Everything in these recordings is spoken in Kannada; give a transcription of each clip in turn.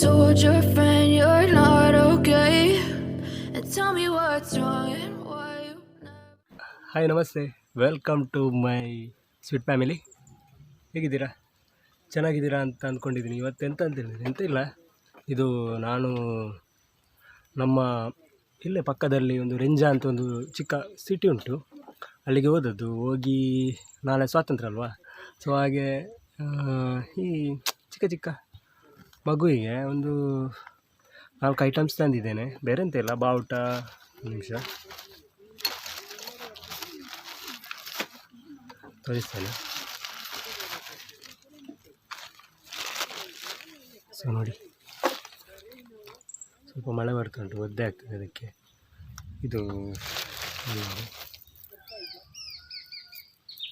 told your friend you're not okay, and tell me what's wrong and why you never... hi ನಮಸ್ತೆ, welcome to my sweet family. ಹೇಗಿದ್ದೀರಾ? ಚೆನ್ನಾಗಿದ್ದೀರಾ ಅಂತ ಅಂದ್ಕೊಂಡಿದ್ದೀನಿ. ಇವತ್ತು ಎಂತ ಅಂತೇಳಿದ್ರೆ ಎಂತ ಇಲ್ಲ, ಇದು ನಾನು ನಮ್ಮ ಇಲ್ಲೇ ಪಕ್ಕದಲ್ಲಿ ಒಂದು ರೆಂಜಾ ಅಂತ ಒಂದು ಚಿಕ್ಕ ಸಿಟಿ ಉಂಟು, ಅಲ್ಲಿಗೆ ಹೋಗಿ ನಾಳೆ ಸ್ವಾತಂತ್ರ್ಯ ಅಲ್ವಾ, ಸೊ ಹಾಗೆ ಈ ಚಿಕ್ಕ ಚಿಕ್ಕ ಮಗುವಿಗೆ ಒಂದು 4 ಐಟಮ್ಸ್ ತಂದಿದ್ದೇನೆ. ಬೇರೆ ಎಂತ ಇಲ್ಲ, ಬಾವುಟ, ನಿಮಿಷ ತೋರಿಸ್ತೇನೆ. ಸೊ ನೋಡಿ, ಸ್ವಲ್ಪ ಮಳೆ ಬರ್ತಾ ಉಂಟು, ಒದ್ದೆ ಆಗ್ತದೆ ಅದಕ್ಕೆ.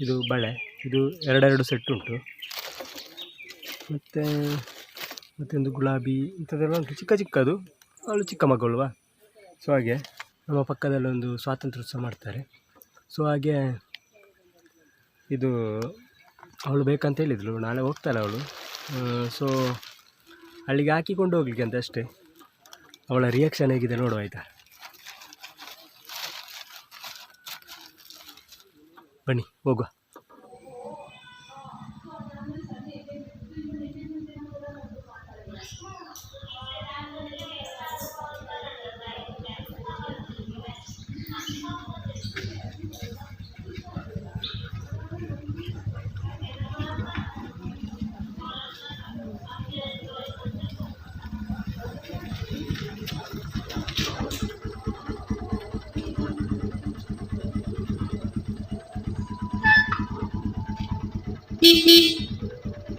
ಇದು ಬಳೆ, ಇದು 2 ಸೆಟ್ ಉಂಟು. ಮತ್ತೊಂದು ಗುಲಾಬಿ ಇಂಥದ್ದೆಲ್ಲ ಉಂಟು, ಚಿಕ್ಕ ಚಿಕ್ಕದು. ಅವಳು ಚಿಕ್ಕ ಮಗುಲ್ವಾ, ಸೊ ಹಾಗೆ ನಮ್ಮ ಪಕ್ಕದಲ್ಲಿ ಒಂದು ಸ್ವಾತಂತ್ರ್ಯೋತ್ಸವ ಮಾಡ್ತಾರೆ. ಸೊ ಹಾಗೆ ಇದು ಅವಳು ಬೇಕಂತ ಹೇಳಿದ್ಳು, ನಾಳೆ ಹೋಗ್ತಾಳೆ ಅವಳು. ಸೊ ಅಲ್ಲಿಗೆ ಹಾಕಿಕೊಂಡು ಹೋಗ್ಲಿಕ್ಕೆ ಅಂತ ಅಷ್ಟೇ. ಅವಳ ರಿಯಾಕ್ಷನ್ ಹೇಗಿದೆ ನೋಡುವ, ಆಯಿತಾ? ಬನ್ನಿ ಹೋಗುವ.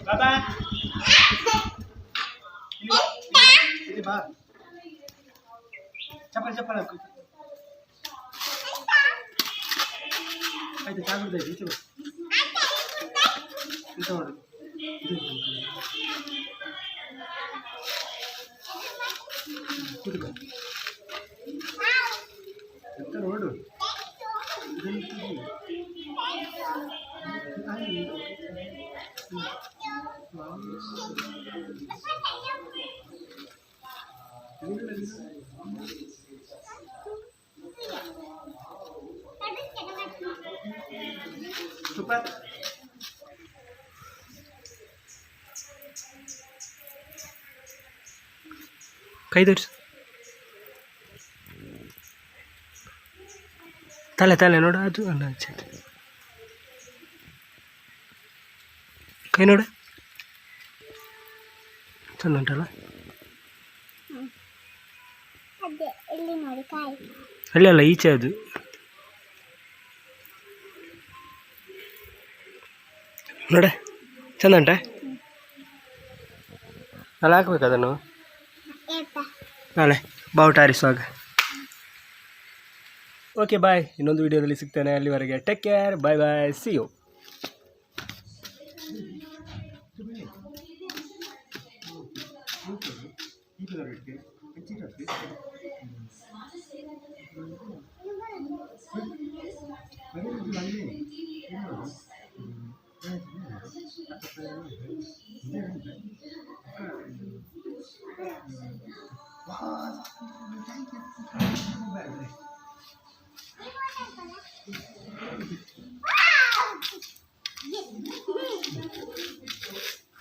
Baba, ini bang, cepat aku. Ayo cabut deh, coba. Itu orang. Itu kan. Itu orang. Cepat. ಕೈ ತೋರಿಸು. ತಲೆ ನೋಡು, ಅದು ಅಲ್ಲ, ಕೈ ನೋಡು, ಚಂದ ಉಂಟಲ್ಲ. ಅಲ್ಲಿ ಅಲ್ಲ, ಈಚೆ ಅದು. ನೋಡ, ಚಂದ ಉಂಟ. ನಾಳೆ ಹಾಕ್ಬೇಕು ಅದನ್ನು, ನಾಳೆ ಬಾವುಟ ಹಾರಿಸುವಾಗ. Okay, bye. ಇನ್ನೊಂದು ವಿಡಿಯೋದಲ್ಲಿ ಸಿಗ್ತೇನೆ. ಅಲ್ಲಿವರೆಗೆ take care, bye bye, see you.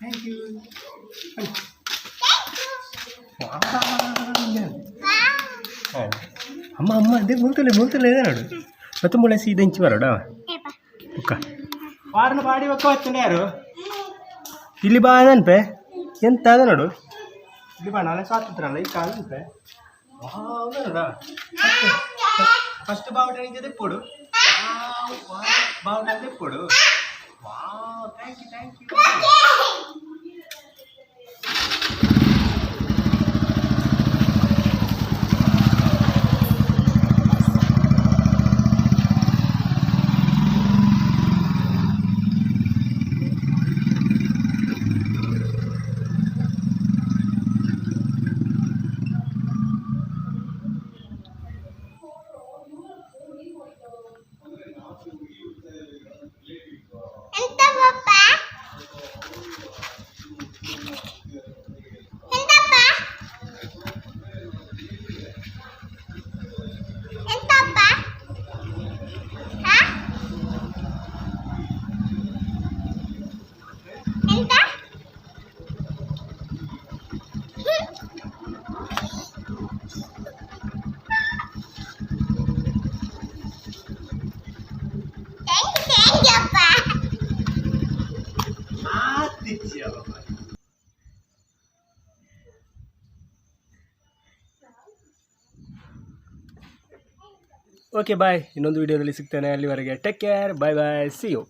Thank you. ಅಮ್ಮ ಅದೇ ಮೂಲ್ತಲೆ ಇದೆ ನೋಡು. ಮತ್ತು ಮುಳಸಿ ಇದಂಚಿ ಬರೋಡ ಉಕ್ಕ ವಾರನ ಬಾಡಿ ಒಕ್ಕ ಹೊತ್ತನೆ ಯಾರು ಇಲ್ಲಿ ಬಾ ನೆನಪೆ ಎಂತ ಅದ ನೋಡು. ಇಲ್ಲಿ ಬಾ, ನಾಳೆ ಸ್ವಾತಂತ್ರ್ಯ ಅಲ್ಲ, ಈ ಕಾಲ ನೆನಪೆ. ಫಸ್ಟ್ ಬಾವುಟ ನಿಂಗೆ ತೆಪ್ಪೋಡು, ಬಾವುಟ ತೆಪ್ಪೋಡು. Wow, thank you. Okay bye, ಇನ್ನೊಂದು ವೀಡಿಯೋದಲ್ಲಿ ಸಿಗ್ತೇನೆ. ಅಲ್ಲಿವರೆಗೆ take care, bye bye, see you.